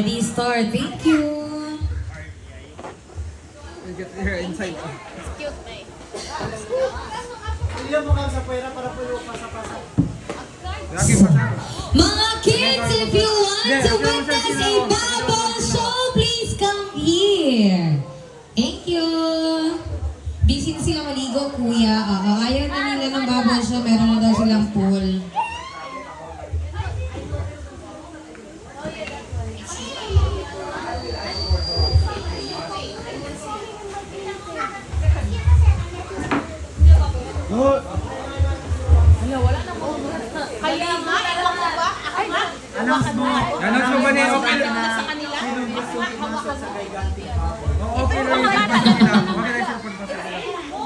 Ready, start. Thank you. You get here inside. It's cute, eh. Hindi mo ka sa pera para po yung pasa-pasa. Lagi pasa. Mga kids, if you want to witness a bubble show, please come here. Thank you. Busy na sila maligo, kuya. Ayaw na nila ng bubble show. Meron na daw silang pool. Kaya nga, ewan ko ba? Ako nga. Announce mo ba niya? Okay lang. Sa kanila. Okay lang yung pagpasa.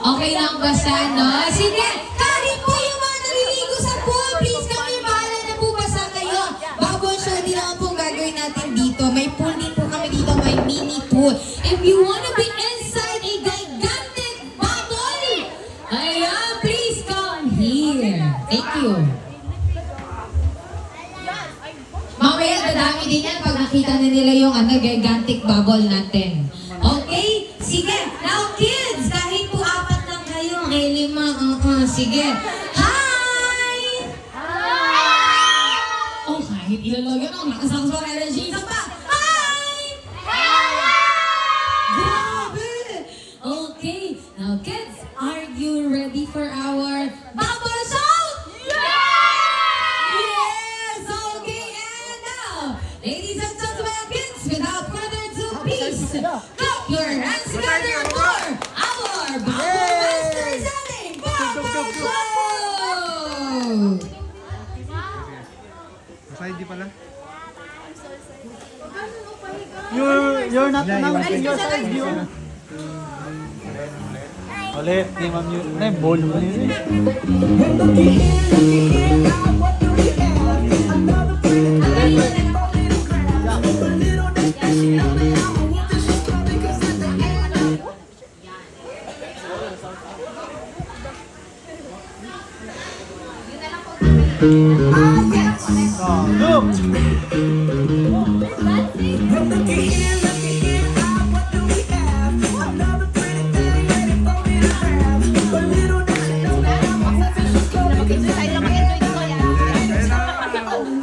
Okay lang ba no? Sige, kahit po yung mga naliligo sa pool, please kami bahala na po basa kayo. Bubble show din naman po gagawin natin dito. May pool din po kami dito, may mini pool. If you wanna be inside a gigantic bubble, ayan, please come here. Thank you. Mamaya dadami din yan pag nakita na nila yung gigantic bubble natin. Okay? Sige. Now kids, kahit po apat lang kayo, lima, sige. Hi! Oh, kahit ilan lang yun, nakasama sa energy. Isa pa. Hi! Grabe! Okay. Now kids, are you ready for our bubble show? Yes! Okay, and now, ladies and gentlemen, kids, without further ado, please, clap your hands together for our Bubble Master Selling Bubble Show! Masaya di pala. You're not announcing your side view. Ulit, di ma'am yun. Ay, ball mo yun eh.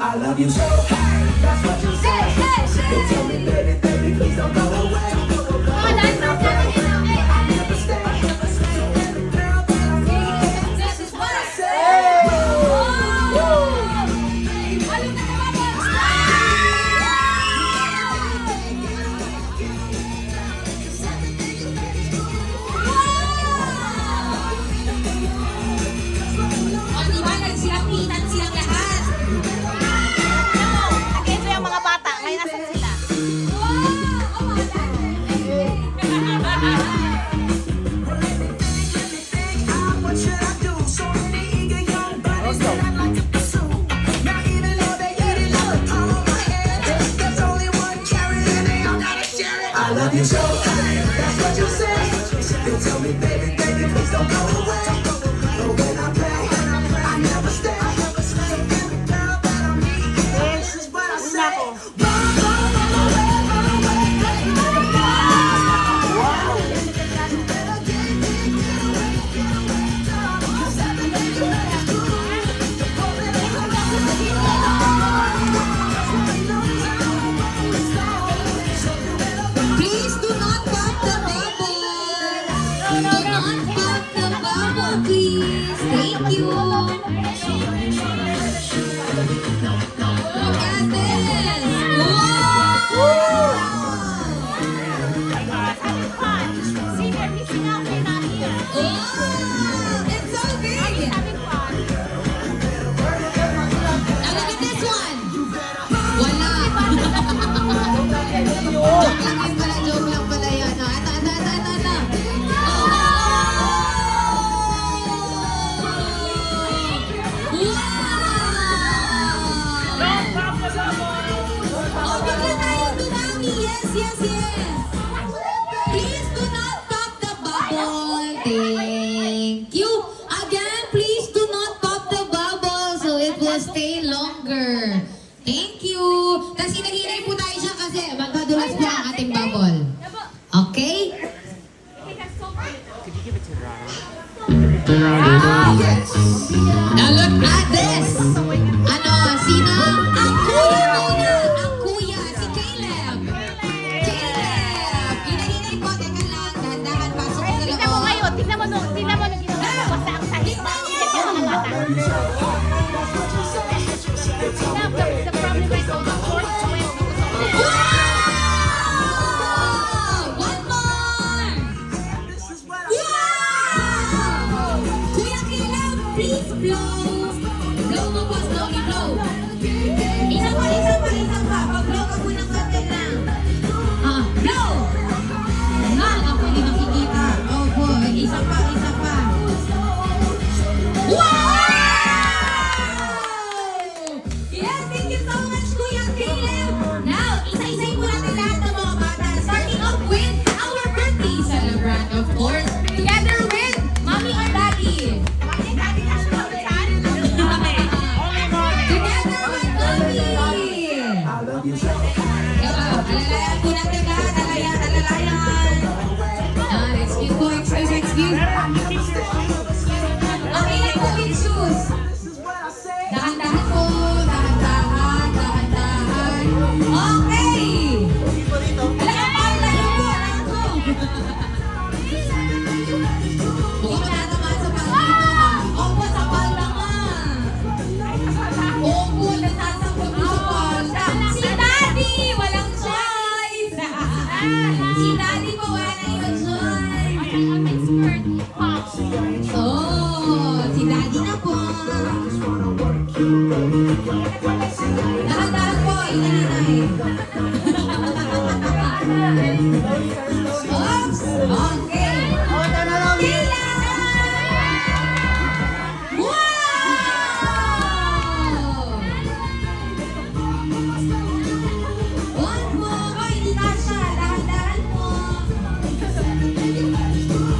I love you so hard, that's what you say. Don't tell me, baby, baby, please don't go away. I never stay. So every girl that I meet, this is what I say. O, diba, nagsilapitan silang lahat. Ito yung mga bata. Ngayon nasan sila? What should I do? So many eager young buddies that I'd like to pursue. Now even though they eat it like the palm of my hand, there's only one carrot and they all gotta share it. I love you so hard, that's what you say. You tell me, baby, baby, please don't go away. But when I play, I never stay. So every girl that I meet, this is what I say. Run, run, run away, run away, run away. Wow. You better get away, get away, darling. 'Cause everything you make is good. The moment I come out with the Please do not pop the bubble. Do not pop the bubble, please. Thank you. Look at this. Wow! Senior, missing out. They're not here. Oh, it's so big. Having fun. Now look at this one. Wala. Joke lang yun pala, joke lang pala yun. Oh, ito. Wow! Oh, bigla tayong dumami. Yes. Please do not pop the bubble. Thank you. Again, please do not pop the bubble so it will stay longer. Thank you. Tapos hinahinay po tayo siya kasi Alalayan po natin lahat. Alalayan. Excuse po, excuse. Okay na po with shoes. Dahan-dahan po. Dahan-dahan. Okay. Alalayan po. Huwag na naman sa pangito. Opo, sa palda nga. Opo, nasasakot mo sa palda. Si Daddy, walang choice. Si Daddy po, wala na yung choice. Oh, si Daddy na po. Dahan-dahan po, inanay. Oops, okay. Kailangan! Wow! One more. Ay, hindi Tasha. Dahan-dahan po.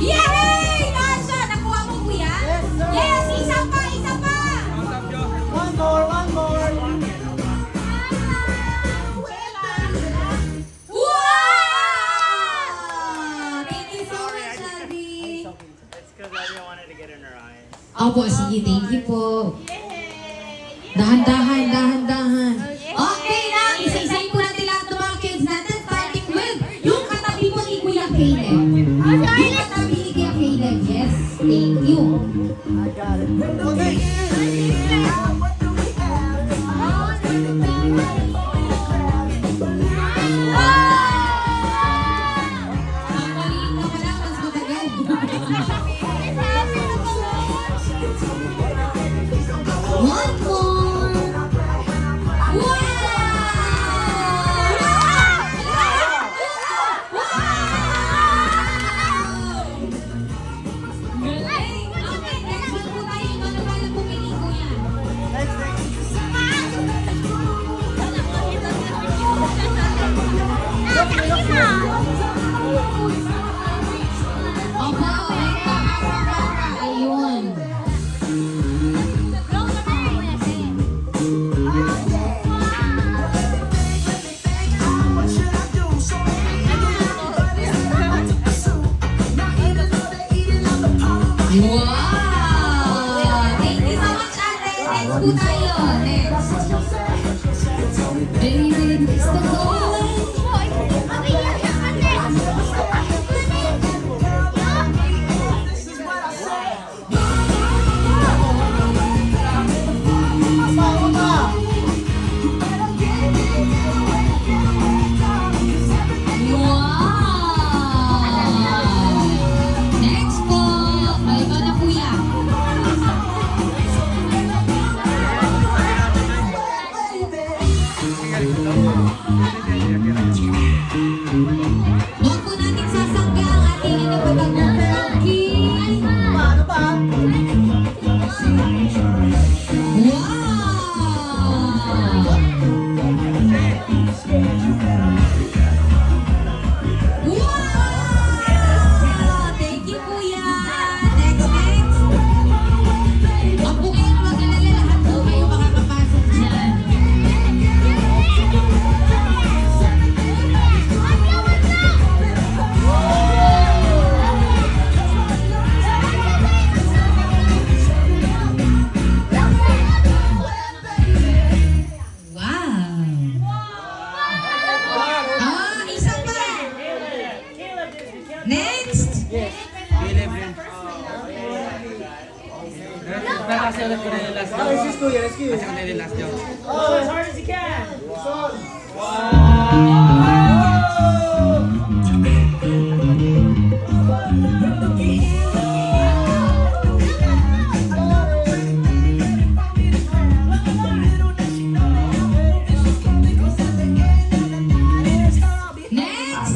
Yay! Tasha, nakuha mo kuya? Yes, isa pa. One more. Wow! Thank you so much, Daddy. It's because I didn't want her to get in her eyes. Opo, sige, thank you po. Dahan-dahan. Okay na, isa-isahin po natin lahat ng mga kids natin, starting with yung katabi po ni Kuya Caleb. Yung katabi ni Kuya Caleb, yes, thank you. I got it. Okay. Maliit na pala, mas matagal. One more. Galing! Okay, next one po tayo. Ano ba lang pumili ko yan? Opo, ayun. What should I do? So many everybody's like to pursue. Not even though they're eating out the palm of my Wow! Thank you so much, ate. Next po tayo. Next. Baby, it's the goal. This is what I say. Wow! Next po. Ay, ikaw na po yan. Huwag po natin sasangga ang ating inapabagong cookie. Paano ba? Wow! Thank you, Kuya. Next. Ang po kayo, mag-alala lahat po kayo makakapasok dyan. Wow! Isa pa! Next! Caleb yun. Pero kasi ulit ko na yung last job. Excuse kuya, excuse. Kasi ko na yung last job. Oh, as hard as you can. Next!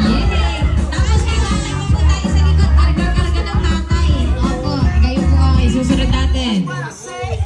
Yay! Tapos kayo, po tayo sa likod. Karga-karga ng tatay. Opo, kayo po ang isusunod natin. What I say.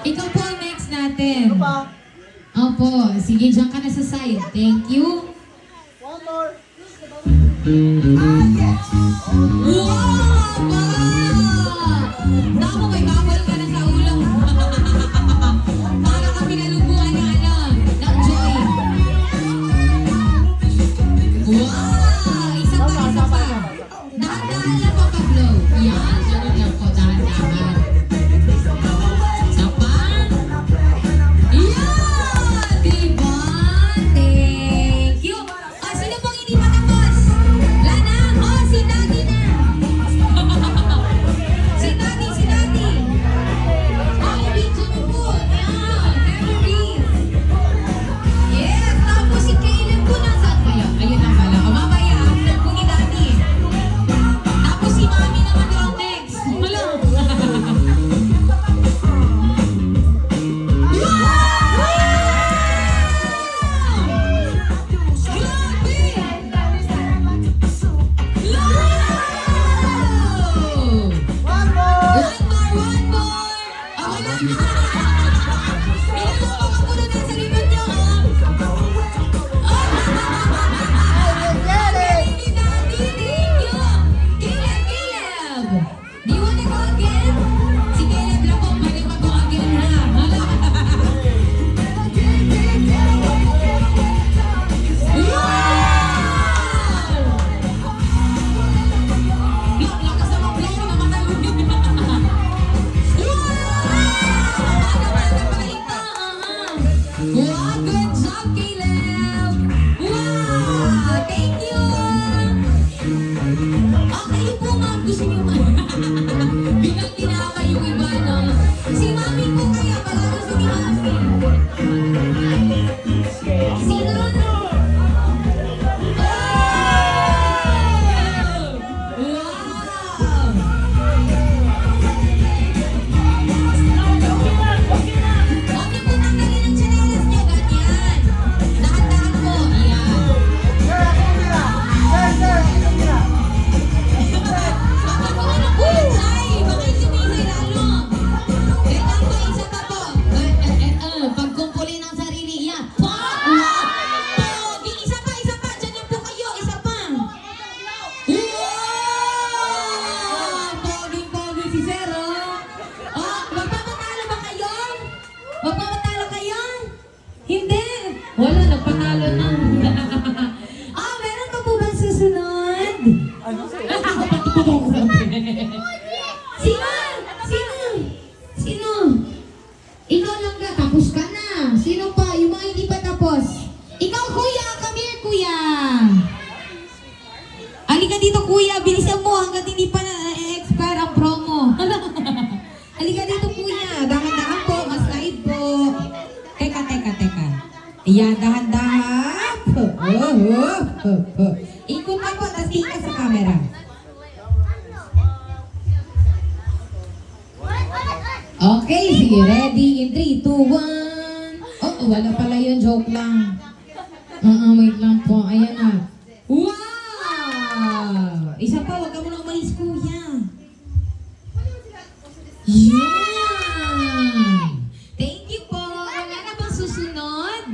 Ikaw po ang next natin. Ano pa? Opo, sige, dyan ka na sa side. Thank you. One more. Wow! Ba! Naku, may bawal ka na sa ulo. Para kami nalubuan ng ng joy. Wow! Isa pa, isa pa. Dahan-dahan lang po pag-blow. Yan, ganun lang po, dahan-dahan. Isa pa. Yan! Diba? Thank you. O, sino pong hindi matapos? Lana? O, si Daddy na. Si Daddy, si Daddy. O, i-video mo po. Yan, memories. Yes, tapos si Caleb po nasaan kayo? Ayun na pala. O, mamaya, after po ni Daddy. Tapos si Mami naman daw next. Wala. One more. One more! Ako na! Ilagay ko muna na sa likod niyo, ha? Get it. Baby Daddy, thank you! Caleb, Caleb! Do you wanna go again? Si Caleb lang po, pwede mag-go again, ha? Hala! Wow! Lakas naman blow, namatalugin. Wow, good job, Caleb! Wow, thank you! Okay po, ma'am. Gusto niyo bilang tinama yung iba, no? Si Mami po kaya, baka gusto ni Mami. Sino? Wow! Huwag niyo po tanggalin ang tsinelas niyo, ganyan. Dahan-dahan po, ayan. Sir, ako mira. Sir, ako mira. Baka po ano po yan, Chay? Baka sumisay lalo. Ganyan po, isa pa po. Pagkumpulin ang sarili, yan. Pogi, isa pa, isa pa. Diyan lang po kayo, isa pa. Wow! Pogi si Sir, oh. Oh, magpapatalo ba kayo? Magpapatalo kayo? Hindi. Wala, nagpatalo na. Meron pa po ba susunod? Sino? Sino? Sino? Ikaw lang ka, tapos ka na. Sino pa? Yung mga hindi pa tapos. Ikaw, kuya, come here, kuya. Halika dito, kuya. Bilisan mo hanggat hindi pa na-expire ang promo. Halika dito, kuya. Dahan-dahan po, mas live po. Teka. Ayan, dahan-dahan. Ikot ka po, tapos tingin ka sa camera. Okay, sige. Ready? In 3, 2, 1. Oh, wala pala yun. Joke lang. Wait lang po. Ayan na. Wow! Isa pa, wag ka muna umalis, kuya. Yan! Thank you po. Wala na bang susunod?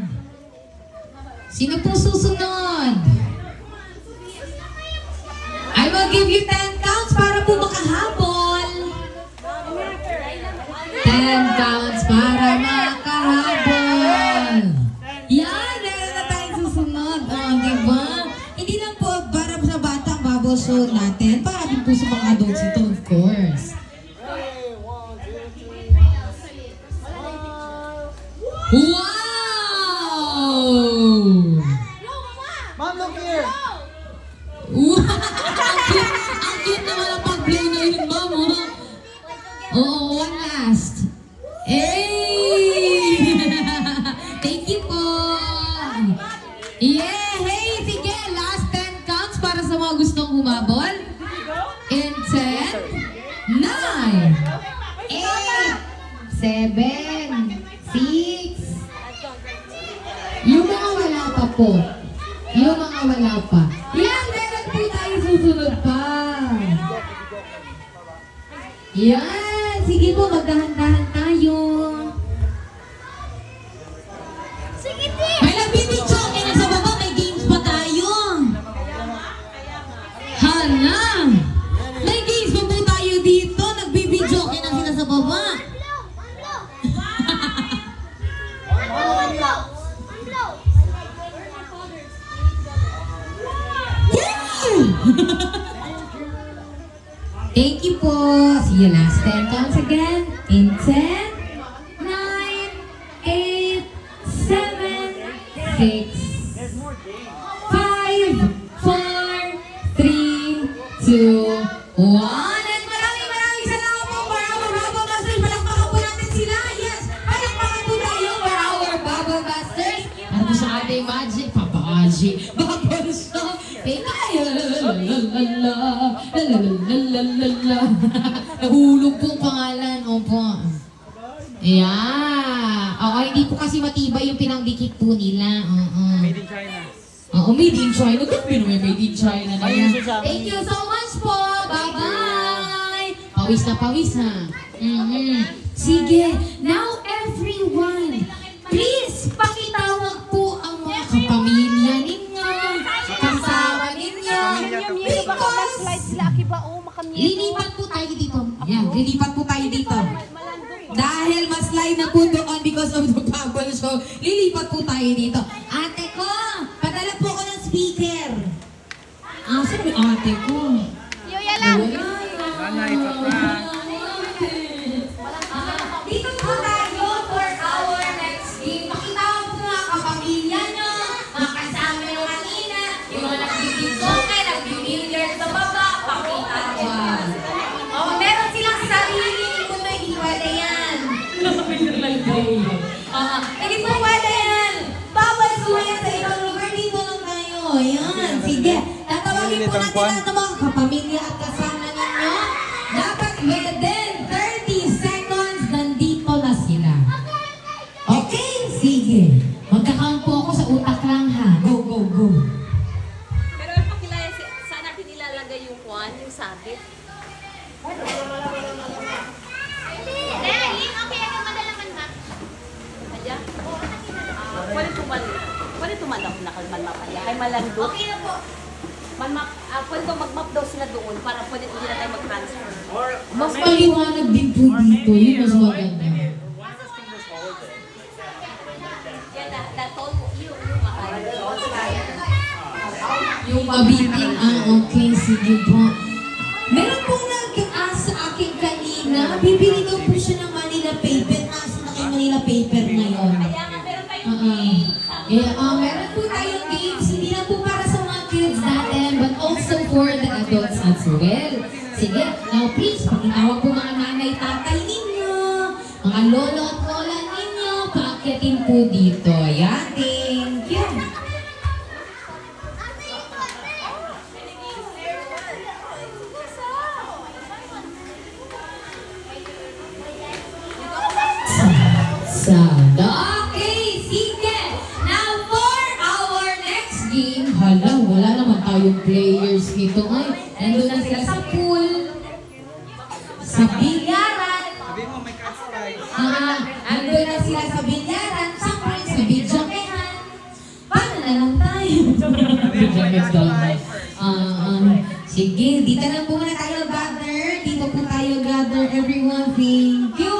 Sino po susunod? I will give you 10 counts para po makahabol. 10 counts para makahabol. Yan, meron na tayong susunod. Diba? Hindi lang po para sa bata ang bubble show natin. Para din po sa mga adults ito, of course. Wow! Ma'am, look here. Wow! Ang cute naman ang pag-play na yun, ma'am. Oo, one last. Hey! Thank you po. Yeah! Hey, sige. Last 10 counts para sa mga gustong humabol. In 10, 9, 8, 7, 6. Yung mga wala pa po. Yung mga wala pa. Yan, meron po tayo susunod pa. Yan, sige po, magdahan-dahan tayo. Last 10 counts again. In 10, 9, 8, 7, 6, 5, 4, 3, 2, 1. And maraming salamat po for our Bubble Busters. Palakpakan po natin sila. Yes, palakpakan po tayo for our Bubble Busters. At sa ating magic, papaji, bubble shop. Nahulog po ang pangalan. Opo. Yeah. Oo, hindi po kasi matibay yung pinangdikit po nila. Oo. Made in China. Oo, made in China. Grabe naman made in China na yan. Ayun siya sa akin. Thank you so much po. Bye-bye. Pawis na pawis ha. Sige. Now everyone, please pakitawag po ang mga kapamilya ninyo, kasama ninyo. Because lilipat po tayo dito. Ayan, lilipat po tayo dito. Dahil mas live na po doon because of the bubble show, lilipat po tayo dito. Ate ko, padala po ako ng speaker. Saan yung ate ko? Yuya lang. Nanay, papa. Dito po tayo for our next game. Makita ko po mga kapamilya nyo, mga kasama nyo kanina, yung mga nagbibigsoke, nagbibilyard sa baba, pakita nyo. Meron silang sariling mundo, hindi pwede yan. Hindi po pwede yan. Bawal sumayan sa ibang lugar, dito lang tayo. Ayan, sige. Tatawagin po natin lahat ng mga kapamilya at kasama ninyo. Dapat within 30 seconds, nandito na sila. Okay? Sige. Magkakount po ako sa utak lang ha. Go, go, go. Pero pakilaya, saan natin ilalagay yung kwan, yung sabit? Hindi, okay, ano madalaman ha? Kaya? Pwede tumalak na kalmanmap kaya. Kay malandot. Okay na po. Pwede ko mag-map daw sila doon para pwede hindi na tayo mag-transfer. Mas maliwanag din po dito. Yun mas maganda. Yan na, tall yung Yung mabitin. Okay. Sige po. Meron pong nag-ask sa akin kanina. Bibili daw po siya ng Manila paper. Nasa na kayo Manila paper ngayon. Kaya nga, meron tayong game. Meron po tayong games. Hindi lang po para sa mga kids natin, but also for the adults as well. Sige, now please, pakitawag po mga nanay, tatay ninyo, mga lolo at lola ninyo, paakyatin po dito. Ayan, thank you. Okay, sige. Now for our next game, hala, wala naman tayong players nito. Ay, nandun na sila sa pool, sa bilyaran. Sabi mo, may cash prize. Nandun na sila sa bilyaran, sa pool, sa bidyakehan. Paano na lang tayo? Bidyakehan daw. Sige, dito lang po muna tayo gather. Dito po tayo gather, everyone. Thank you.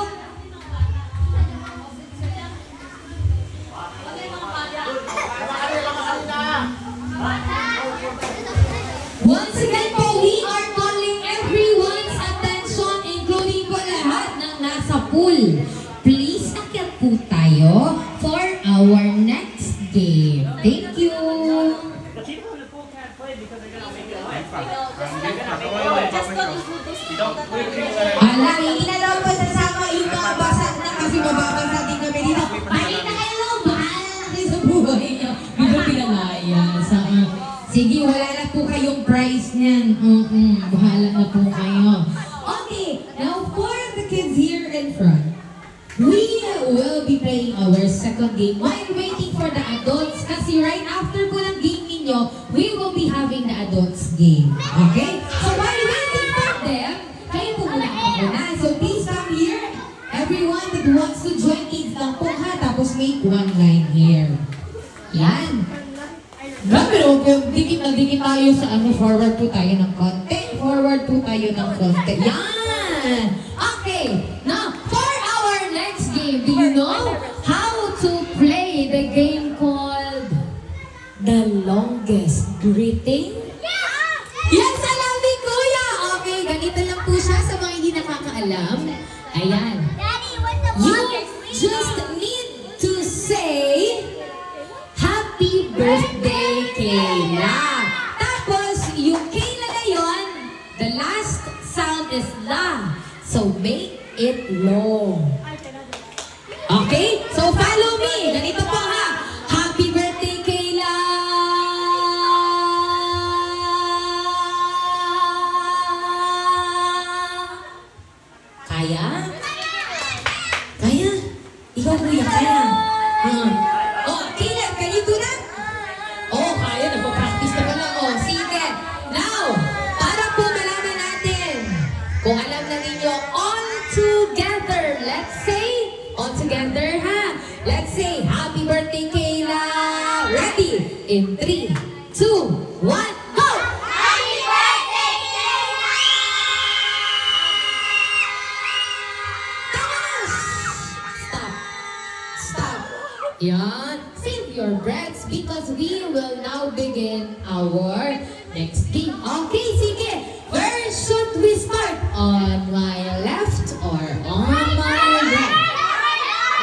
Once again po, we are calling everyone's attention, including po lahat ng nasa pool. Please, akyat po tayo for our next game. Thank you. The people in the pool can't play because they're gonna make it wet. Just don't include those people that are Ala, hindi na daw po sasama yung mga basag na kasi mababasa din kami dito. Pakita kayo, bahala na kayo sa buhay niyo. Dito pinalaya. Sige, wala na po kayong prize niyan. Bahala na po kayo. Okay, now for the kids here in front, we will be playing our second game while waiting for the adults kasi right after po ng game ninyo, we will be having the adults game. Okay? So while waiting for them, kayo po muna muna. So please come here. Everyone that wants to join kids lang po ha, tapos make one line here. Yan. Pero dikit na dikit tayo sa forward po tayo ng konti. Forward po tayo ng konti. Yan! Okay, now for our next game, do you know how to play the game called The Longest Greeting? Yes, alam ni Kuya! Okay, ganito lang po siya sa mga hindi nakakaalam. alam, ayan. Daddy, what's the You just need to say, Happy Birthday, Kayla. Tapos, yung Kayla na yun, the last sound is la. So, make it long. Okay? So, follow me. Ganito po ha. Happy birthday, Kayla! Kaya? Kaya? Ikaw, kuya, kaya? Oh, Kayla, can you do that? Oh, kaya. Nagpa-practice na pala. Oh, sige. Now, para po malaman natin kung alam na ninyo, all together. Let's say, all together, ha? Let's say, happy birthday, Kayla! Ready? In 3, 2, 1, go! Happy birthday, Kayla! Tamas! Stop. Stop. Yan. Save your breaths because we will now begin our next game. Okay, sige. Where should we start? On my left or on my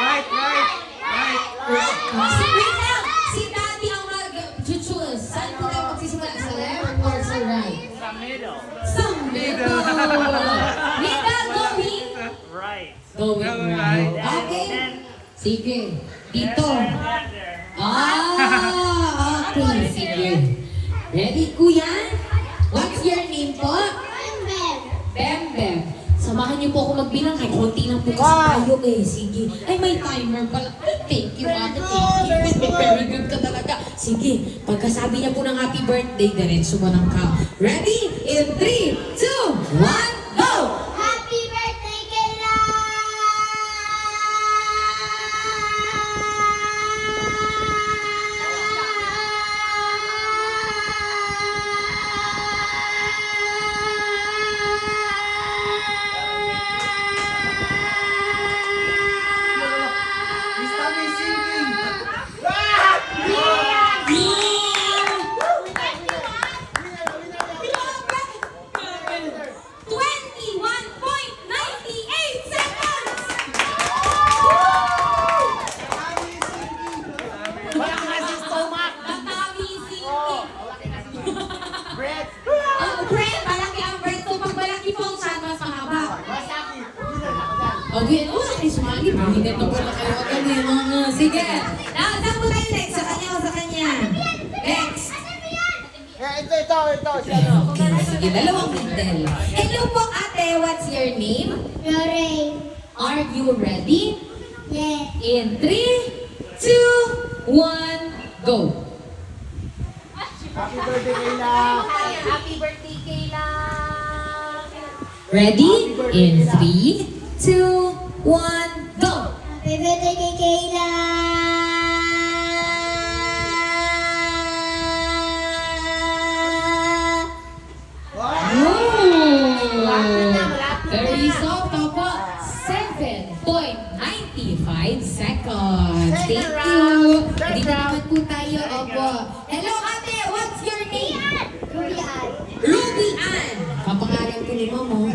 right? Right. Wait lang. Si Daddy ang mag-choose. Saan po tayo magsisimula? Sa left or sa right? Sa middle. Sa middle. Middle going. Right. Going right. Okay. Sige. Dito. Okay. Sige. Ready, kuya? What's your name po? Bem. Samahan niyo po ako magbilang kahit konti lang po kasi tayo eh. Sige. Ay, may timer pala. Thank you, ate. Thank you. Very good ka talaga. Sige. Pagkasabi niya po ng happy birthday, diretso mo ng ka. Ready? In 3, 2, 1, go! Happy birthday, Kayla! Stop me singing. 21.98 seconds! Wala kasi stomach. Natami singing. Bread. Oh, Brent, malaki ang Brent. So, pag malaki po ang saan, mas mahaba. Okay, ay, sumali. Mahigat na po na kayo. Okay, sige. Now, saan po tayo next? Sa kanya o sa kanya? Next. Ito. Si ano? Okay, sige. Dalawang middle. Hello po, ate. What's your name? Lorraine. Are you ready? Yes. In 3, 2, 1, go. Happy birthday, Kayla. Happy birthday, Kayla! Ready? In 3, 2, 1, go. Happy birthday kay Kayla! Very soft, opo. 7.95 seconds. Thank you. Dito naman po tayo, opo. Hello, ate. What's your name? Ruby Ann. Ruby Ann. Kapangalan ko ni Mama.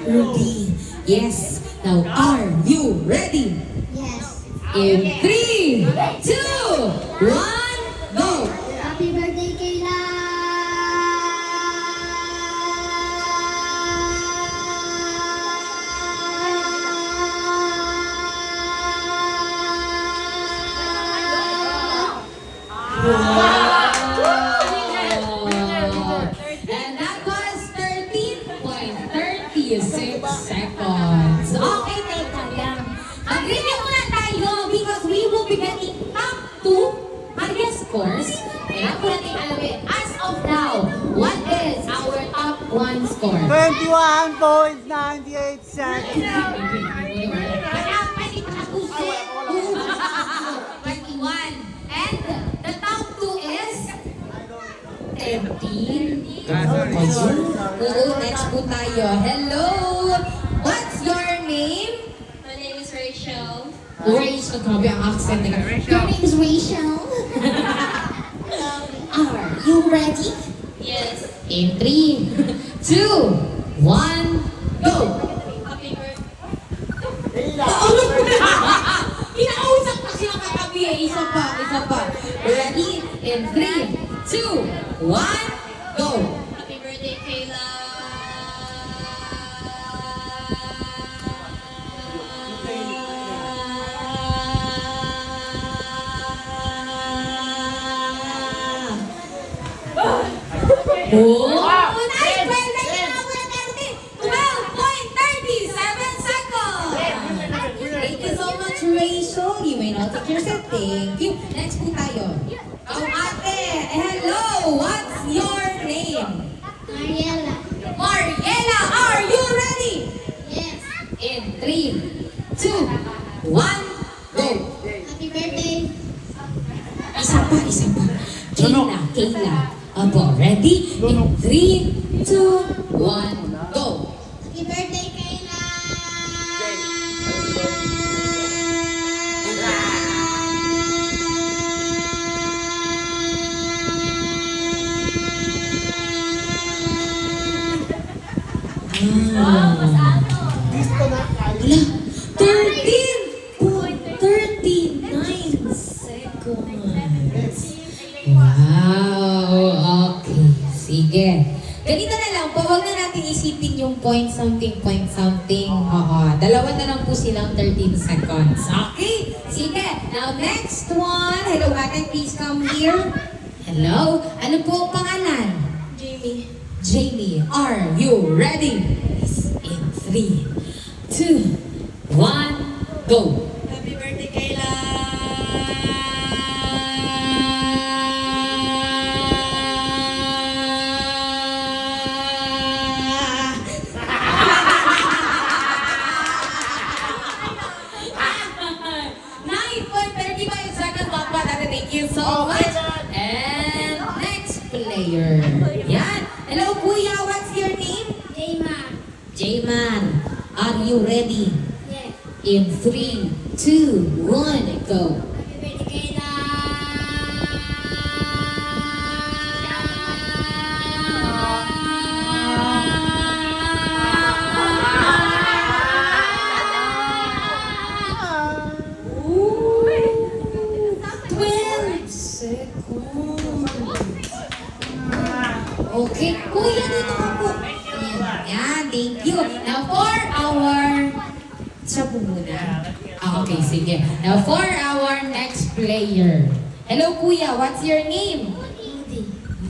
Ruby. Yes. Now, are you ready? Yes. In 3, 2, 1, go. Happy birthday, Kayla! And that was 13.36 seconds. Okay, teka lang. Mag-review muna tayo because we will be getting top 2 highest scores. Kaya po natin alamin. As of now, what is our top 1 score? 21.98 seconds. Kaya pwede pa tapusin. 21. And the top 2 is 13. Oo, next po tayo. Hello! What's your name? My name is Rachel. Rachel. Grabe ang accent nila. Your name is Rachel. Are you ready? Yes. In 3, 2, 1, go! Happy birthday. In 3, 2, 1, go! Happy birthday, Kayla! Oh, nice! Well, like 12.37 seconds! Thank you so much, Rachel. You may now take your seat. Thank you. Next po tayo. Oh, ate! Hello! What's your name? Mariela. Mariela, are you ready? Yes. In 3, 2, 1, go! Happy birthday. Isa pa, isa pa. Kayla, Kayla. Apo, ready? In 3, 2, 1, go! Happy birthday, Kayla. Listo na. Wala, 13.39 seconds. Wow, okay. Sige. Ganito na lang po, huwag na natin isipin yung point something. Oo, dalawa na lang po silang 13 seconds. Okay? Sige. Now, next one. Hello, ate, please come here. Hello. Ano po ang pangalan? Jamie. Jamie, are you ready? In 3, 2, 1, go! Happy birthday, Kayla. Thank you so much. And next player. Yan. Hello, Kuya. What's your name? Jayma. J-Man. Are you ready? Yes. In 3, 2, 1, go. Happy birthday, Kayla. Okay, Kuya, dito ka po. Yan, thank you. Now, for our... Siya po muna. Okay, sige. Now, for our next player. Hello, Kuya. What's your name?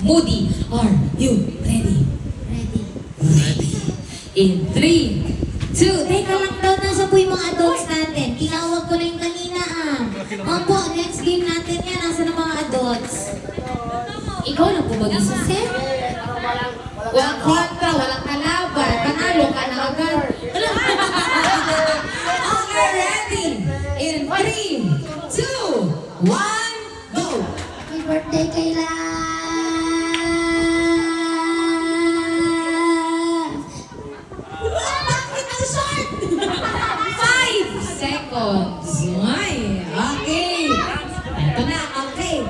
Moody. Are you ready? Ready. In 3, 2... Teka lang daw, nasa po yung mga adults natin. Tinawag ko na yung kanina, ah. Opo, next game natin yan. Nasa na mga adults? Ikaw na po mag-isisip? Walang kontra, walang kalaban. Panalo ka na agad. Okay, ready? In 3, 2, 1, go! Happy birthday, Kayla. Bakit ang short? 5 seconds. Ay, okay. Ito na, okay.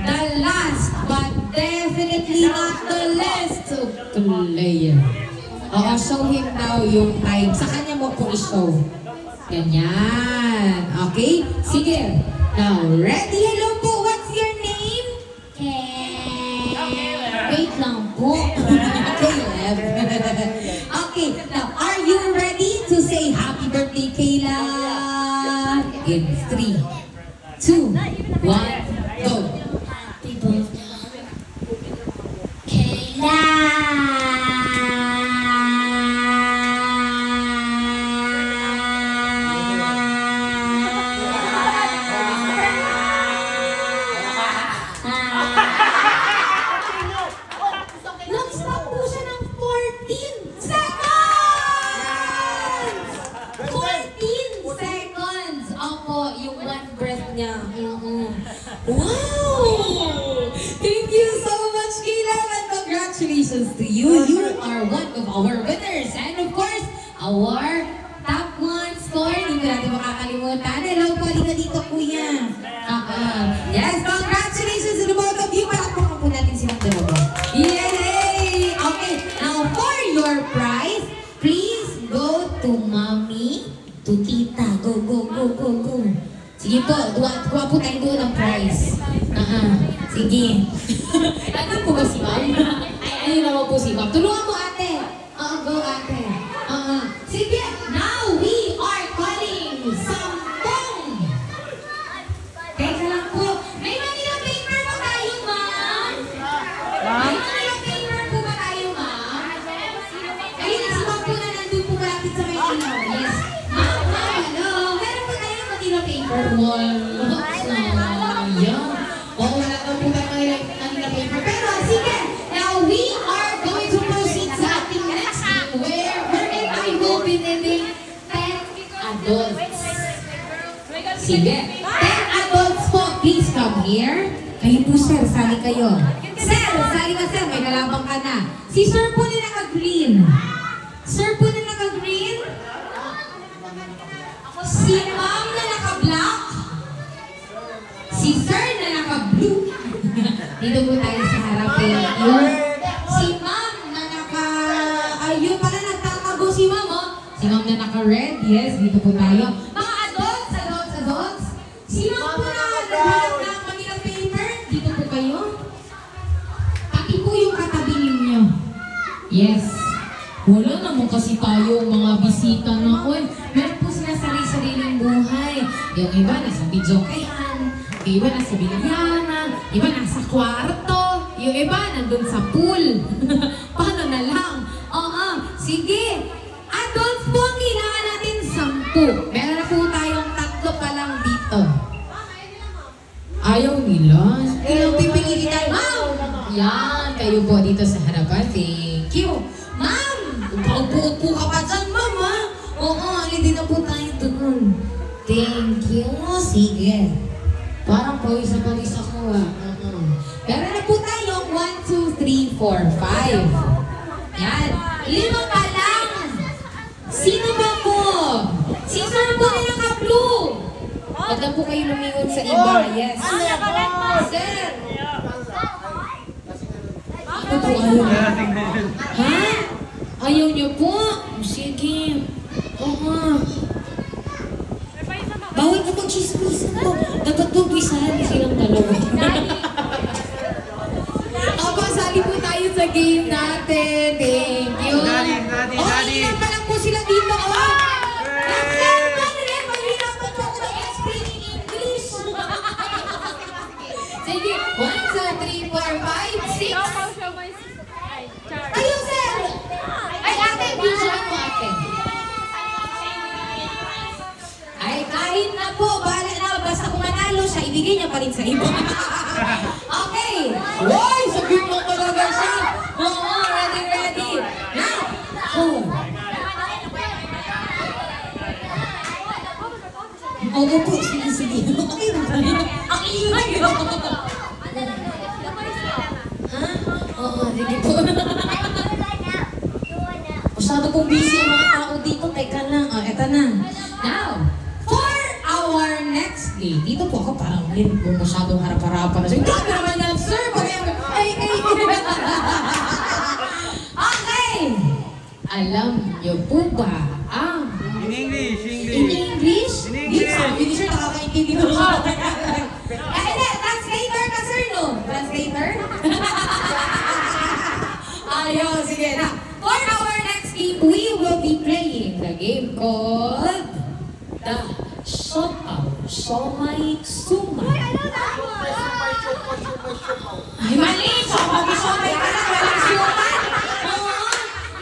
The last, but definitely not the least player. Oo, show him now yung time. Sa kanya mo po i-show. Ganyan. Okay? Sige. Now, ready? Hello po. What's your name? Wait lang po. Caleb. Okay. Now, are you ready to say happy birthday, Kayla? In 3, 2, 1, go. Happy birthday, Kayla. Nag-stop po siya ng 14 seconds! 14 seconds! Opo, yung one breath niya. Wow! Thank you so much, Caleb, and congratulations to you. You are one of our winners. And of course, our top 1 score, hindi ko natin makakalimutan. Hello po, halika dito, kuya. Yes, congratulations to the both of you. Palakpakan po natin silang dalawa. Yay! Okay, now for your prize, please go to mommy, to tita. Go, go, go, go, go. Sige po, kuha po tayo doon ng prize. Sige. Ano po ba si ma'am? Ay, ano naman po si ma'am? Tulungan mo ate. Oo, go ate. Oo. Sige, now we are calling Sampung. Teka lang po. May Manila paper ba tayo, ma'am? May Manila paper po ba tayo, ma'am? Ayun, si ma'am po na nandun po malapit sa may ilaw. Yes. Ma'am, hello. Meron po tayong Manila paper wall. Sayang. Oo, wala daw po tayong Manila paper. Pero sige, now we are going to proceed sa ating next game wherein I will be naming 10 adults. Sige. 10 adults po, please come here. Kayo po, sir, sali kayo. Sir, sali ka, sir. May nalabang ka na. Si sir po na naka-green. Sir po na naka-green. Si ma'am na naka-black. Si sir na naka-blue. Dito po tayo sa harap. Thank you. Si ma'am na naka... Ayun pala, nagtatago si ma'am, oh. Si ma'am na naka-red. Yes, dito po tayo. Mga adults, adults, adults. Si ma'am po na naghanap ng Manila paper. Dito po kayo. Pati po yung katabi ninyo. Yes. Wala naman kasi tayo mga bisita na, oy, meron po sila sarili-sariling buhay. Yung iba nasa bidyokehan, yung iba nasa bilyana, iba nasa kwarto, yung iba nandun sa pool. Paano na lang? Oo, sige. Adults po ang kailangan natin 10. Meron na po tayong 3 pa lang dito. Ayaw nila. Kailangan pipilitin tayo. Ma'am! Yan, kayo po dito sa harapan. Thank you. Ma'am! Paupo-upo ka pa dyan, ma'am, ha? Oo, hindi na po tayo doon. Thank you. Sige. Parang pawis ako, ha? Pero na po tayo, 1, 2, 3, 4, 5. Yan. 5 pa lang. Sino ba po? Si sir po na naka-blue. Huwag na po kayo lumingon sa iba. Yes. Sir. Ano po ayaw? Ha? Ayaw niyo po? Sige. Oo. Bawal ka mag-chismisan po. Dapat po pisahan silang dalawa. Aba, sali po tayo sa game natin. Thank you. Daddy. Ilan pa lang po sila dito. Next time, Manila, mahirapan po ako ng explaining English. Sige. 1, 2, 3, 4, 5, 6. Ayun, sir! Ay, ate, videoan mo, ate. Ay, kahit na po, bahala na, basta kung manalo siya, ibigay niya pa rin sa iba. Okay! Uy, sabihin mo talaga siya. Oo, ready. Now, Opo po, sige. Okay na tayo. Ang ingay. Ha? Oo, sige po. Masyado pong busy ang mga tao dito. Teka lang. Eto na. Now, for our next game, dito po ako parang masyadong harap-harapan na siya. Grabe naman yan, sir! Ay! Okay! Alam niyo po ba ang... In English. In English? In English. Hindi sir, nakakaintindi ko siya. Hindi, translator ka sir, no? Translator? Ayaw, sige na. For our next game, we will be playing the game called the Sopaw Somay Sumay. Ay, mali! Sopaw Somay ka lang, walang sumay! Oo.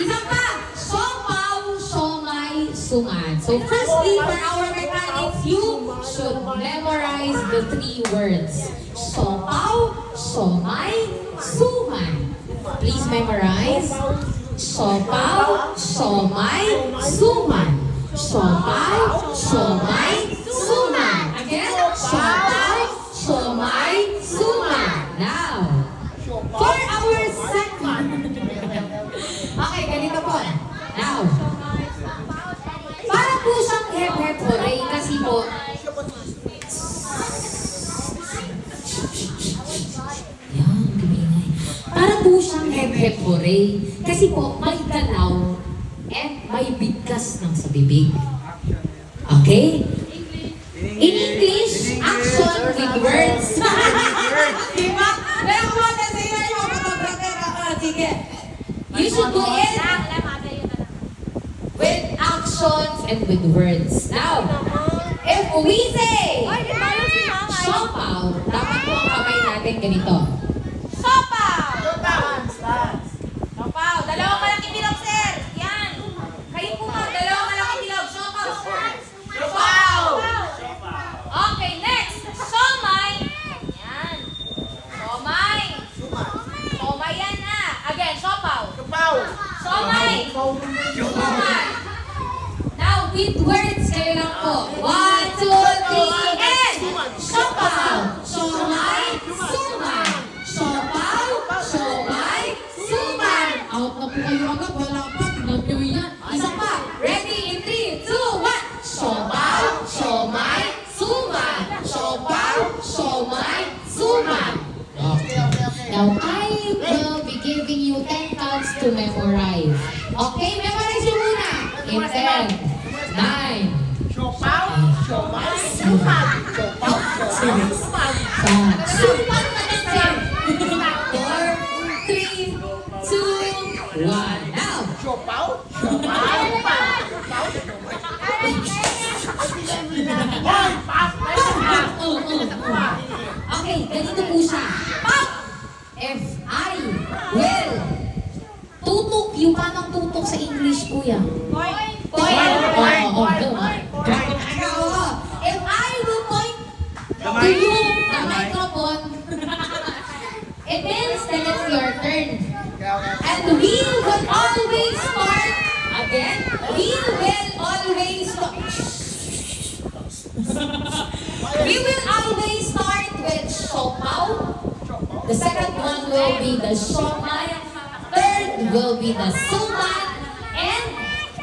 Isa pa, Sopaw Somay Suman. So firstly, for our mechanics, you should memorize the 3 words. Sopaw, Somay, Suman. Please memorize. Sopaw, Somay, Suman. Sopaw, Somay, Suman. Again, Sopaw, Somay, Suman. Now, for our second. Okay, ganito po. Now, para po siyang hep-hep hooray kasi po, yan, bibingay. Para po siyang hep-hep hooray kasi po may galaw at may bigkas ng sa bibig. Okay? In English, action with words. Diba? should do it with actions and with words. Now, if we say, siopaw, dapat po ang kamay natin ganito. Sopaw! Sopaw! Dalawang malaking bilog, sir! Yan! Kayo po mga dalawang malaking bilog. Sopaw! Sopaw! Okay, next! Somay! Yan! Somay! Somay yan na! Again, sopaw! Somay! Somay! Now, with words, kayo lang po. 1, 2, 3, and! Siopaw! Somay! Sumay! Siopaw! Somay! Sumay! Out na po kayo agad. Wala pa. Tignan nyo yan. Isa pa. Ready? In 3, 2, 1. Siopaw! Somay! Sumay! Siopaw! Somay! Sumay! Now, I will be giving you 10 counts to memorize. Okay, memorize nyo muna. In 10, 9, Sumpang na kasi. 4, 3, 2, 1. Now. Okay, ganito po siya. Pop! If I will tutok, yung parang tutok sa English, kuya. Point. If I will point to you, the microphone, it means that it's your turn. And we will always start, again, we will always start with siopaw. The second one will be the siomay. Third will be the sumay. And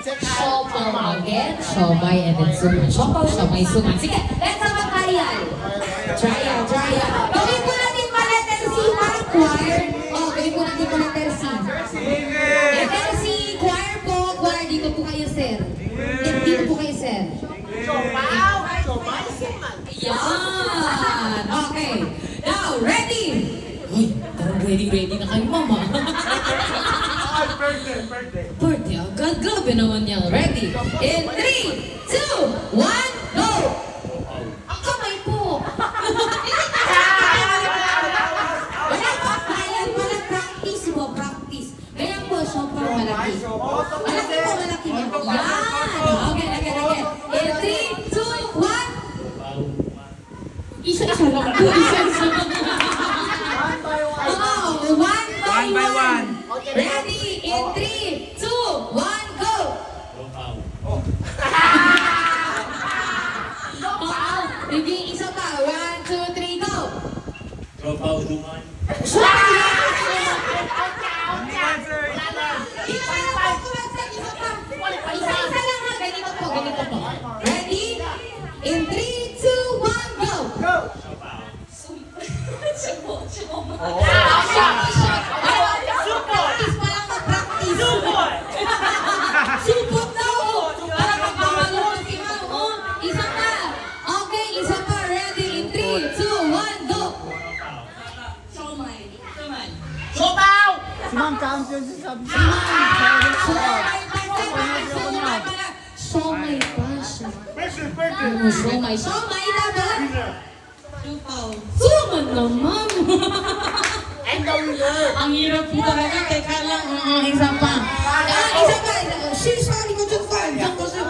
siopaw again. Siomay and then sumay. Siopaw, siomay, sumay. Sige, let's have a trial. Trial. Gawin po natin pa letter C, ha? Choir. Gawin po natin pa letter C. Letter C, choir po. Choir, dito po kayo, sir. Dito po kayo, sir. Yan! Okay. Now, ready? Uy, parang ready na kayo, mama. Birthday agad. Grabe naman yan. Ready? In 3, 2, 1, go! Ang kamay po. Walang practice mo. Practice. Ganyan po, siopaw malaki. Malaki po, malaki. Yan! Again. In 3, 2, 1. Isa-isa lang po. Isa-isa lang. One by one. Ready? In 3, 2, 1, go! Hindi, isa pa. 1, 2, 3, go! Siopaw, duman. Isa-isa lang ha. Ganito po. Ready? In 3, 2, 1, go! Practice. Supot daw. Para magmamalunod si Ma'am. Isa pa. Okay, isa pa. Ready? In 3, 2, 1, go! Si Ma'am Champion si Sabi. Siomay pa siya. Siomay dapat? Suman naman. Ang hirap po talaga. Teka lang. Isa pa. Sorry ko dyan pa. Diyan ko siya.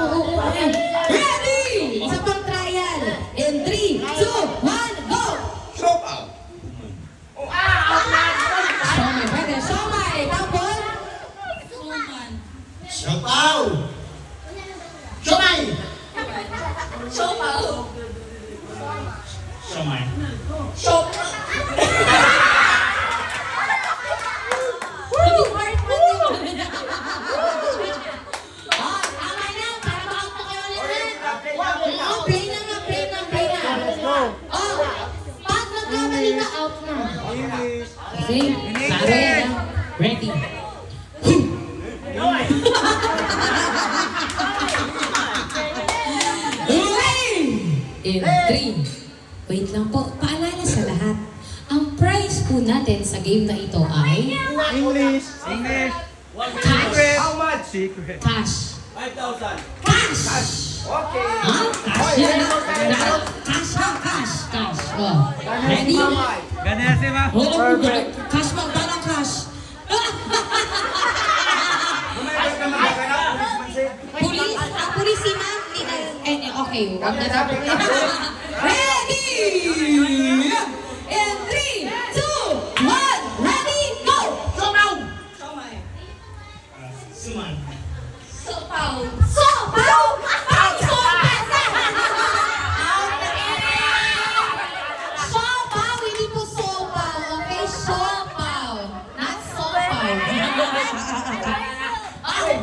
Ready? Isa pang trial. In 3, 2, 1, go! Siomay. Pwede. Siomay. Tapos? Siopaw! Siopaw. Siomay. Yung heart mo din. Tama na. Para makaut na kayo ulit. Play na. Pag nagkamali ka, out na. Okay? Sabi na. Ready? In 3. Wait lang po. Paalala sa lahat. Ang prize po natin sa game na ito ay English. Secret. How much? Secret. Cash. 5,000. Cash! Okay. Ha? Cash yan. Cash ha? Cash. Cash. Oh. Ready? Ganyan si Ma. Oo, cash man. Parang cash. Police? Police si ma'am? Okay, wag na dapat. Ready! In 3, 2, 1, ready, go! Suman. Sopaw. Sopaw! Sopaw, hindi po sopaw, okay? Sopaw, not sopaw. Okay.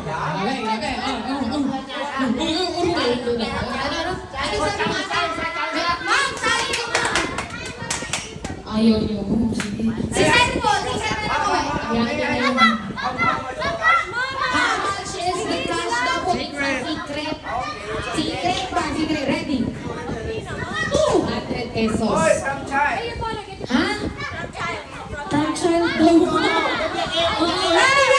Ma'am, sabi ko na. Ayaw niyo. Si Sir po ako. Yan. How much is the cash daw po? Secret. Secret ba? Secret. Ready? 200 pesos. Hoy, from Chai. Ha? From-child daw. Ready?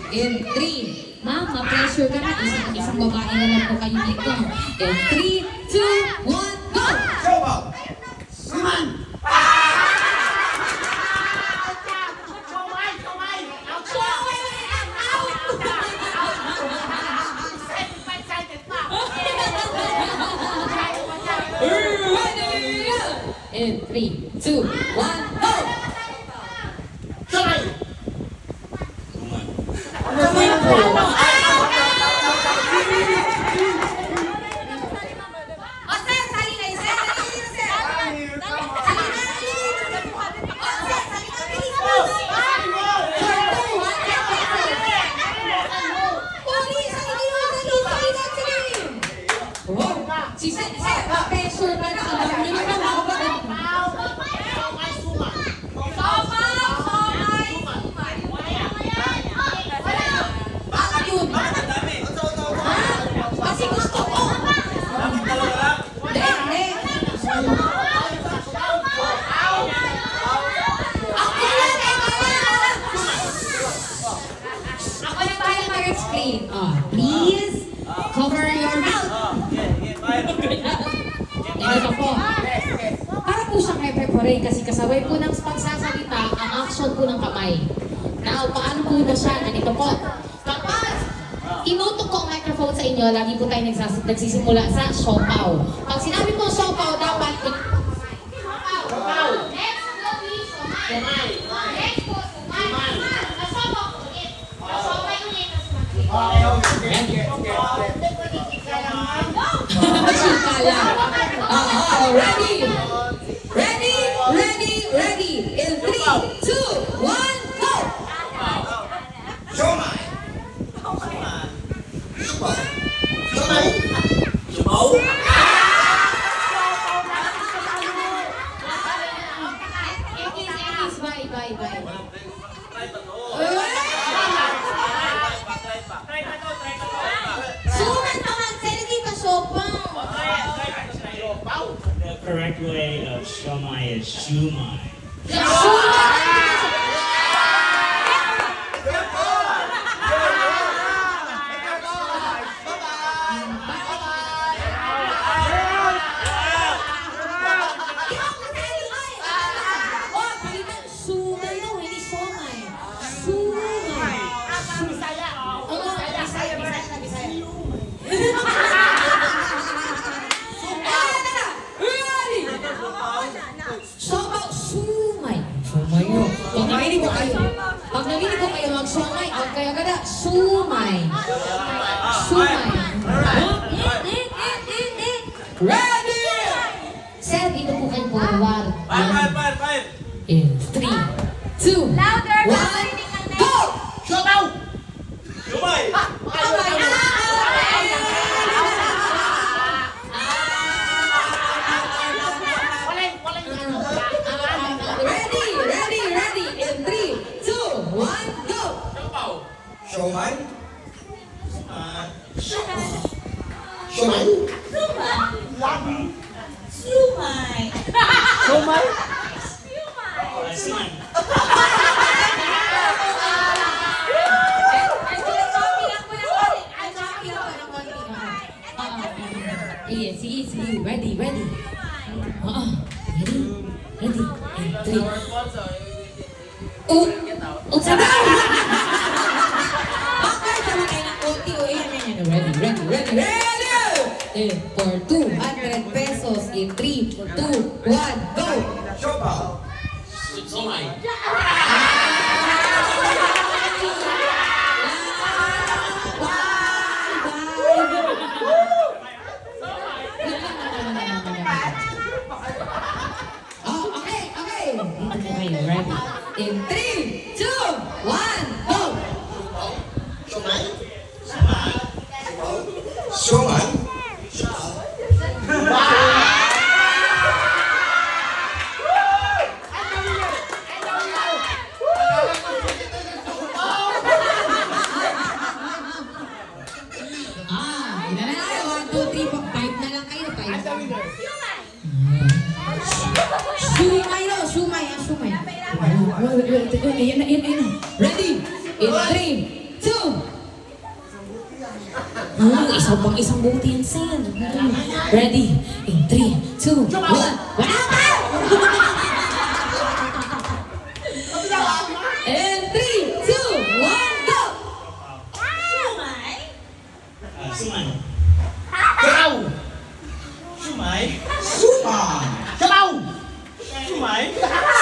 In 3. Ma'am, ma-pressure ka na. Isang babae na lang po kayo dito. In 3, 2, 1, go! Siopaw. Suman. In 3, 2, 1, go! Suman. O, sir, sali kayo, sir. Sali kayo, sir. Sali na. O, sir, sali na. Bilis mo. Police, si Sir, pressure ka na. Alam niyo na Bakit yun? Ha? Kasi gusto ko. Hindi. Ako yan, Ako na tayo mag-explain. Please, cover your mouth. Ito po. Para po siyang i-prepare kasi kasabay po ng pagsasalita ang action po ng kamay. Now, paano po na siya? Ganito po. Kapag inutok ko ang microphone sa inyo, lagi po tayo nagsisimula sa siopaw. Pag sinabi po siopaw, dapat siopaw. Next po, please. Sumay. Next po, sumay. Siopaw po ulit. Siopaw ulit. Chika lang. Ready? Ready? Ready? Ready? In 3, 2, 1, go! Siomay. Suman. Suman. Sumaw. Bye. Suman naman, sir, dito siopaw. The correct way of siomai is shumai. Pag narinig ko kayo mag-sumay, ang kaya gada, sumay. Ready! Sir, dito po kayo forward. Five. In 3, 2, 1, Louder, go! Siopaw. Sumay. Ready! In 3, 2, 1, go! Siomay. Siomay. Sumay. Suman. Sige. Ready. Ready. In 3. Sabi! Okay, sama kayo ng OT. Ready. In 200 pesos. In 3, 2, 1, go! Siopaw. Siomay. Okay. Dito po kayo. Ready? In 3, 2, 1, go! Siomay. Siomay. Ilan na tayo? 1, 2, 3, 4, 5 na lang kayo. 5. Sumay. Ayan. Ready? In 3, 2. Isang buti yan, Sen. Ready? In 3, 2, 1. Wala pa! In 3, 2, 1, go! Sumay. Siopaw. Sumay.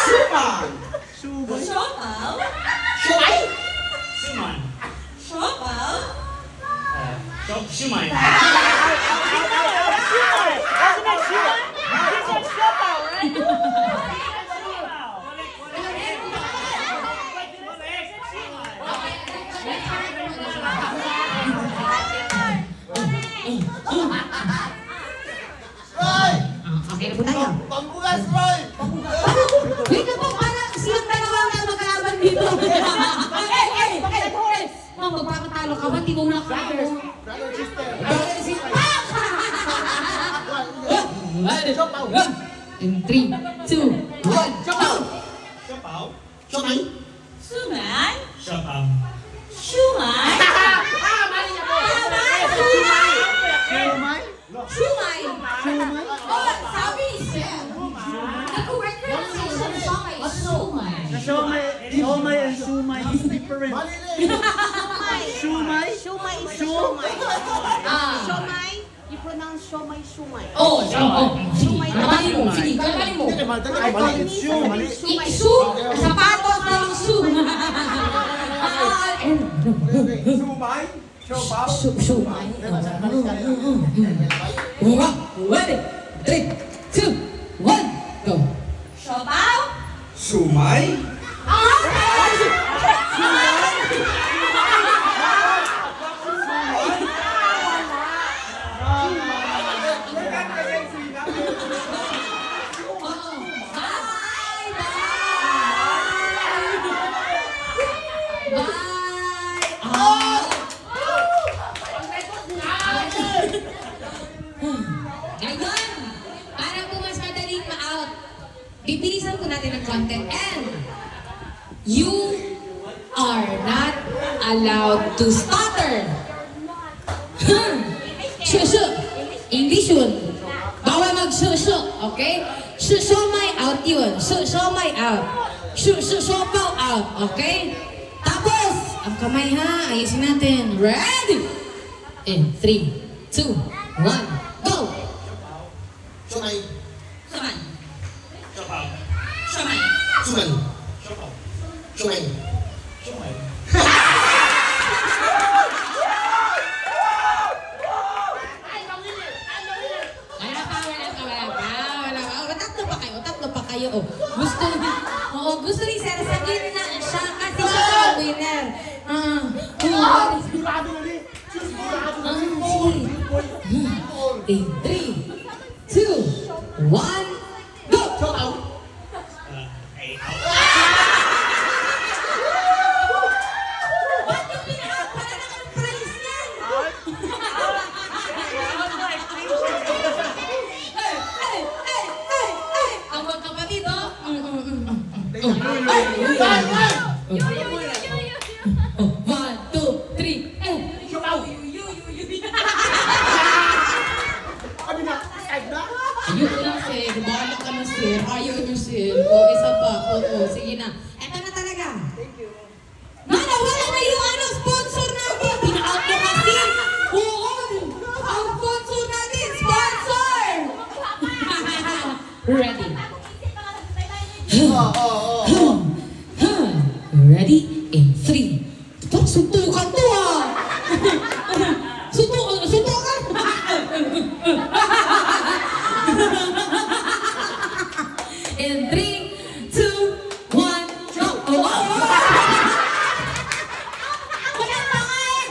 Supang. Siopaw. Sumay. Supang. Siomay. Siman. Siomay. Okay na po tayo. Pangbugas, Roy! Wait na po, parang silang dalawa na magkalaban dito. Hey! Ma'am, magpapatalo ka ba? Di mo na kaya. In 3, 2, 1, go! Siopaw. Siomay. Siopaw. Shumay! Oh, sabi ni Sir. The correct pronunciation is shumay. Siomay and sumay is different. Shumay? You pronounce siomay, shumay. Oh. Sige, kalmanin mo. I call it shumay. Iksu, sapatos na yung su. Sumay. Siopaw. Shumay. Ready? 3, 2, 1, go. Sumay. Ngayon, para po mas madaling ma-out, bibilisan ko natin ang content and you are not allowed to stutter. Shushu. English yun. Bawal mag-shushu, okay? Shusumay out yun. Shusumay out. Shushopaw out, okay? Tapos, ang kamay ha, ayusin natin. Ready? In 3, 2, 1, go! Siomay. Siopaw. Sumay. Siopaw. Sumay. Wala pa. Tatlo pa kayo. Oh. Gusto ni Sir sa gitna siya kasi siya ang winner. In 3, 2, 1, go! Siopaw. Ba't yung pinaout? Wala naman ang prize niyan! Ang magkapatid, oh! One, two, three, Siopaw. Sabi na. Ayoko lang, sir. Bahala ka na, sir. Ayaw niyo, sir. O, isa pa. Oo, sige na. Eto na talaga. Mana, wala na yung sponsor natin. Pina-out mo kasi. Oo, ang sponsor natin. Sponsor! Ready. Ready? In 3. Parang suntukan to, ah. Suntukan? In 3, 2, 1, go! Wala pa nga eh!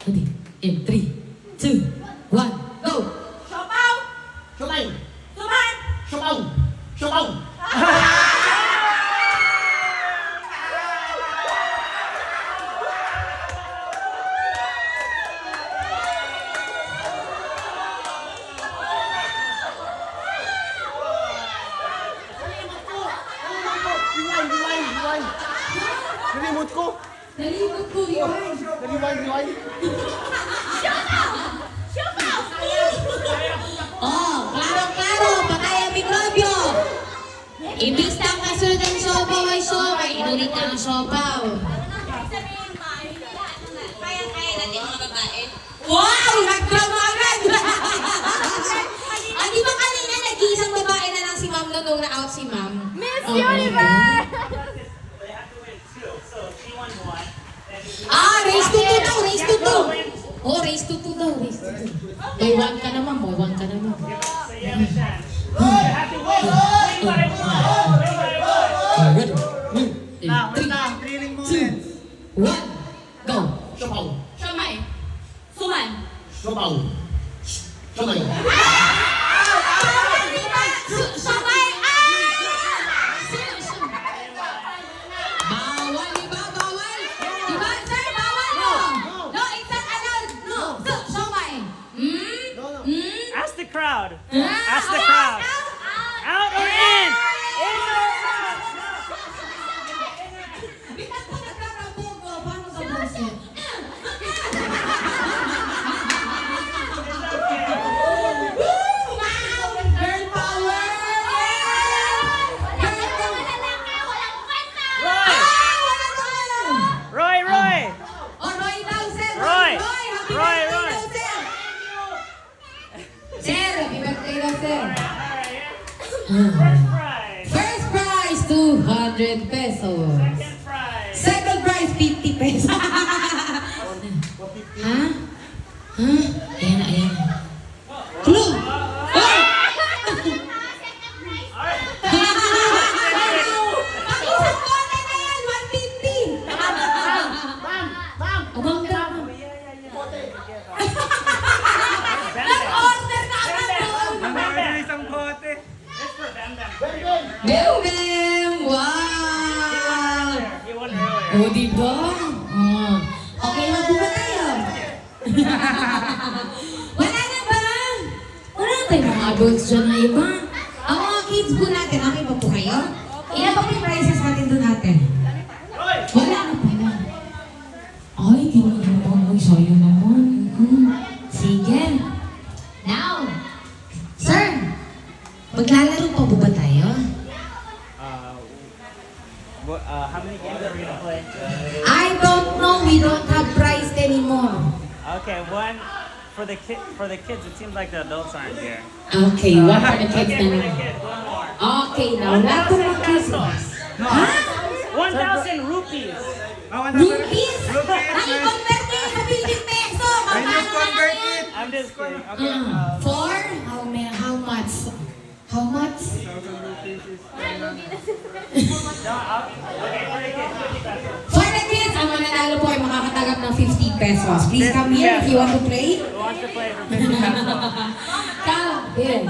Ready? In 3, 2, 1, go! Siopaw! Siomay! Suman! Siopaw! Siopaw! Nalimot ko! Nalimot ko, Liwan. Rewind! Oh, klaro-klaro, patay ang mikrobyo. Imbis na ang kasunod ng siopaw ay siomay, inulit na ang siopaw. Kaya natin mga babae. Wow! Nag-drama agad! Ah, di ba kanina nag-iisang babae na lang si Ma'am nung na-out si Ma'am? Miss Universe! Ah, race to 2 daw, race to 2. Oh, race to 2 daw, race to 2. May 1 ka naman, may 1 ka naman. Wait lang, clearing moments. 1, go! Siopaw! Siomay! Suman! Siopaw! Siomay! Siomay! Bawal, di ba? Bawal? Di ba, sir? Bawal mo! No, it's not allowed! No! Siomay! Ask the crowd. Ask the crowd. Out or in? In or out? Bitas pa nagkakabogo, paano ka boso? Wow! Girl power! Roy! Roy! Oh, Roy daw, sir! Roy! Happy Roy, birthday Roy. daw, sir! Sir, happy birthday daw, sir! First prize. First prize, 200 pesos. Second prize. Second prize, 50 pesos. Ha? Ha? Ayan na, ayan na. Clue! Oh! Pag-isang bote na yan, 150! Abang ka. Nag-order ka agad doon! Order isang bote. It's for Bam Bam. Bem, bem! Wow! He won earlier. O, diba? Oh. Okay na po ba tayo? Wala na ba? Wala na tayong mga adults dyan na iba. Ang mga kids po natin, okay pa po kayo? Ilan pa po yung prizes natin doon natin? Wala na pala. Ay, ginagawa mo. Sayo naman. Sige. Now, sir, maglalaro pa po ba tayo? How many games are we gonna play? I don't know. We don't have prize anymore. Okay, one for the kids. It seems like the adults aren't here. Okay, one for the kids Okay, for the na. kids, one more. Okay, now lahat po mga kids. 1,000 Ha? 1,000 rupees. Rupees? Nai-convert niyo sa Philippine peso. Magkano yan? I'm just kidding. Okay. For? How much? How much? Okay, for the kids, 50 pesos. For the kids, ang mananalo po ay makakatanggap ng 50 pesos. Please come here if you want to play. Who wants to play for 50 pesos? Come, here.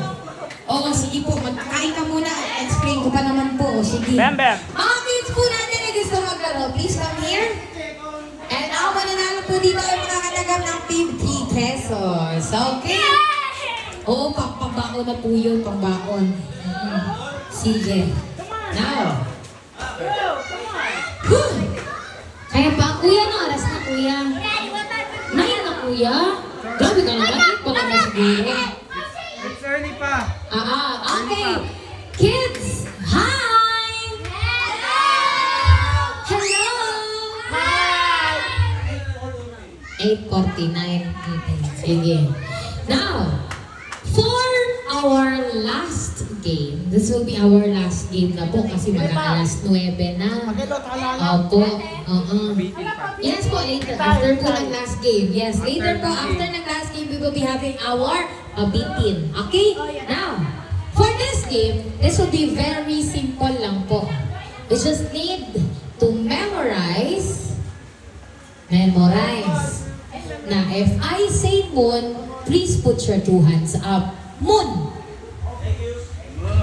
Oo, sige po. Magkakain ka muna. Explain ko pa naman po. O, sige. Bam Bam. Mga kids po natin na gusto maglaro, please come here. And ang mananalo po dito ay makakatanggap ng 50 pesos. Okay? Oo, pangbaon na po yun, pangbaon. Sige. Now. Whew. Kaya pa, kuya, no? Oras na, kuya. 8:49. Sige. Now, for our last game, this will be our last game na po kasi mag-aalas 9 na. Opo. Yes po, later. After po ng last game. Yes, later po, after ng last game, we will be having our bitin. Okay? Now, for this game, this will be very simple lang po. We just need to memorize. Na if I say moon, please put your 2 hands up. Moon.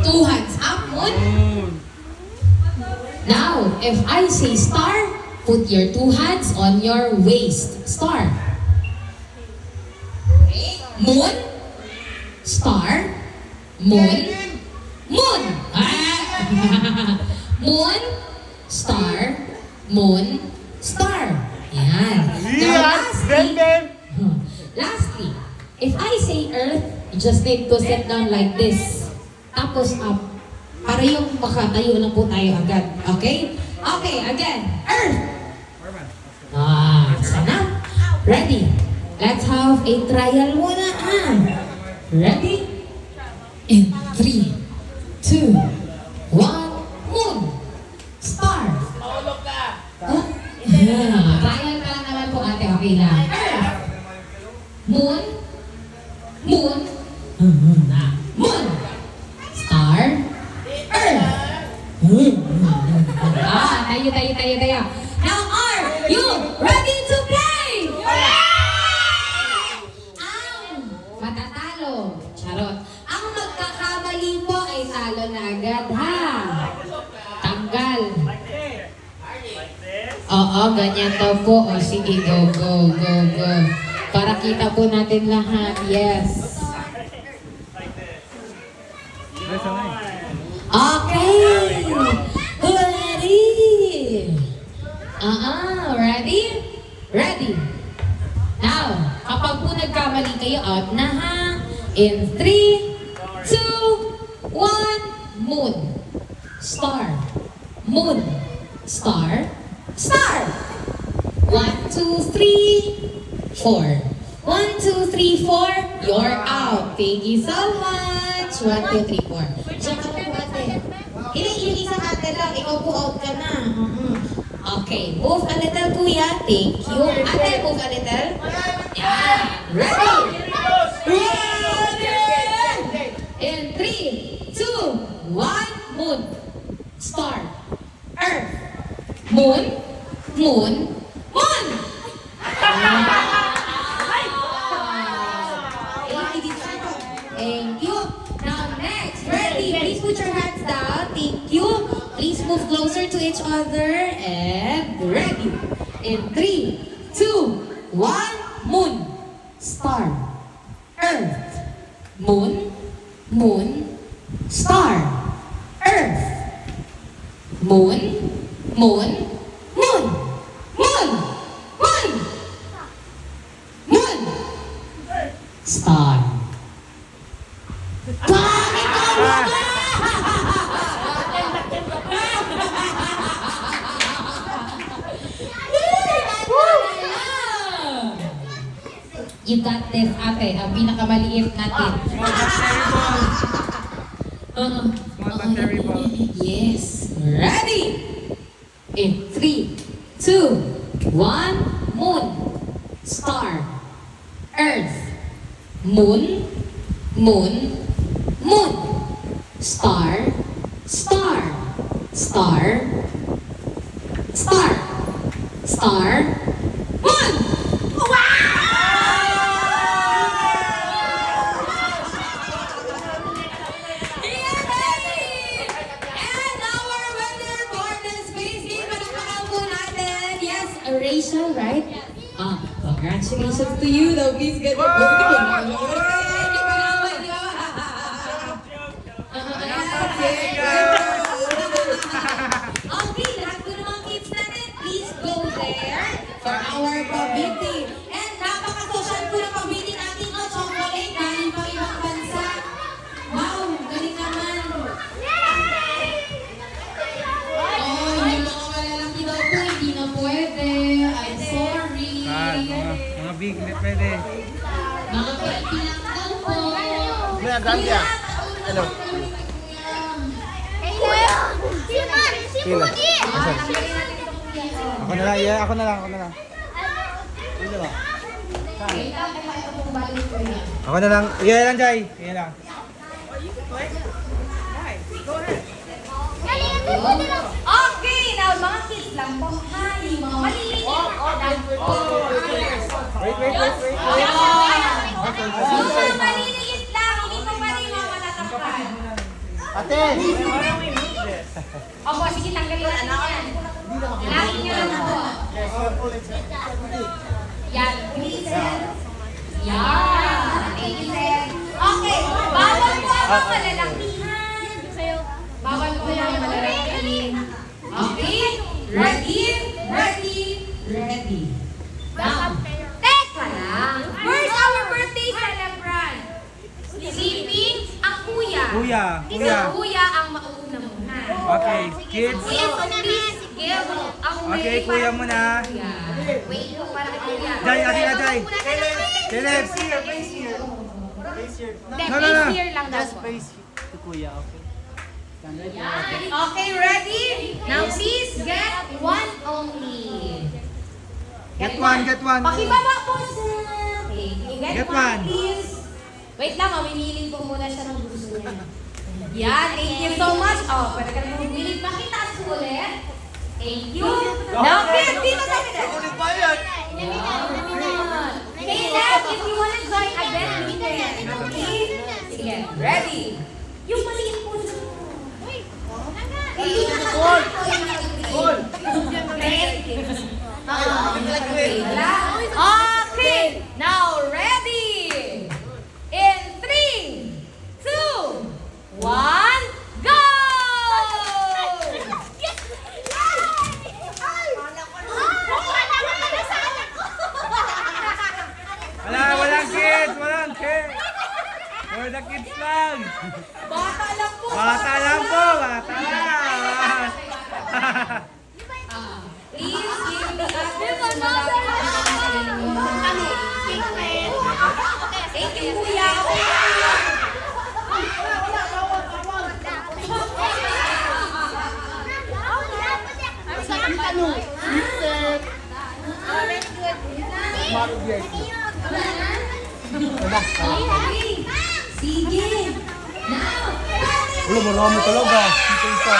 2 hands up, moon. Now, if I say star, put your 2 hands on your waist. Star. Okay. Moon. Star. Moon. Moon. Ah. Moon. Star. Moon. Star. Yan. Now, lastly, if I say earth, you just need to sit down like this. Tapos up. Para yung makatayo na po tayo agad. Okay? Okay, again. Earth. Sana. Ready? Let's have a trial muna. Ready? In 3, 2, 1, moon. Star. Huh? Trial ka lang naman po ate. Okay lang. Earth. Moon. Moon. Moon. Star. Earth. Tayo. Now, are you ready to play? Ang matatalo. Charot. Ang magkakamali po ay talo na agad, ha? Tanggal. Oo, ganyan daw po. O, sige, go. Para kita po natin lahat. Yes. Okay. Ready? Ready. Now, kapag po nagkamali kayo, out na ha. In 3, 2, 1, moon. Star. Moon. Star. Star. 1, 2, 3, 4. 1, 2, 3, 4. You're out. Thank you so much. 1, 2, 3, 4. Diyan ka po ate. Yung isang ate lang. Ikaw po out ka na. Okay. Move a little, kuya. Thank you. Ate, move a little. Yeah. Ready? Ready! In 3, 2, 1. Moon. Star. Earth. Moon. Moon. Moon! Thank you. Now next, ready? Please put your hands down. Thank you. Please move closer to each other. And ready. In 3, 2, 1. Moon. Star. Earth. Moon. Moon. Star. Earth. Moon. Moon. Moon. Moon. Moon. Moon. Star. Bakit ako ba? You got this, ate. Ang pinakamaliit natin. Yes. Ready? In 3, 2, 1. Moon. Star. Earth. Moon. Moon. Moon. Star. Star. Star. Star. Star. Moon. Rachel, right? Congratulations to you, though. Please get your Okay, lahat po ng mga kids natin, please go there for our pabiti. And napaka-social po ng pabiti natin, no? Chocolate, galing pang ibang bansa. Wow, galing naman. Oh, yung mga malalaki daw po, hindi na pwede. I'm sorry. Yan, mga big, pwede. Mga konti lang daw po. Kuya, grande ah. Ano? Ako na lang, yeah, ako na lang. Dito ba? Ako na lang, yeah lang, Jai. Yeah lang. Okay, now mga kids lang po. Hi, mga maliliit. Wait. Yung mga maliliit lang, hindi pa pa rin mga matatakpan. Ate! Opo, sige, tanggalin natin yan. Lagi nyo lang po. Yan, please. Yan. Thank you, sir. Okay, bawal po ang malalakihan. Bawal po ang malalakihan. Okay, ready. Now, teka lang. Where's our birthday celebrant? Sleeping ang kuya. Kuya. Si kuya ang mauuna muna. Okay, kids. Yes, please give ang Okay, way kuya para- muna. Yeah. Wait po para kay kuya. Jai, ate na, Jai. Caleb. Then, face here lang daw po. Okay, ready? Now please get one only. Get one. Pakibaba po sir. Okay, Get one. please. Wait lang, mamimili po muna siya ng gusto niya. Yan, thank you so much. Oh, pwede ka na bumili. Pakitaas po ulit. Thank you. Now, kids, dito sa kita. Caleb, if you wanna join again, we can. Okay? Sige, ready? Yung maliit po siya. Okay, now ready? In 3, 2, 1, go! Walang kids. For the kids lang. Bata lang po. Bata lang. Please give me a Thank you, kuya. Sige. Now, Ulo, marami talaga. Ito.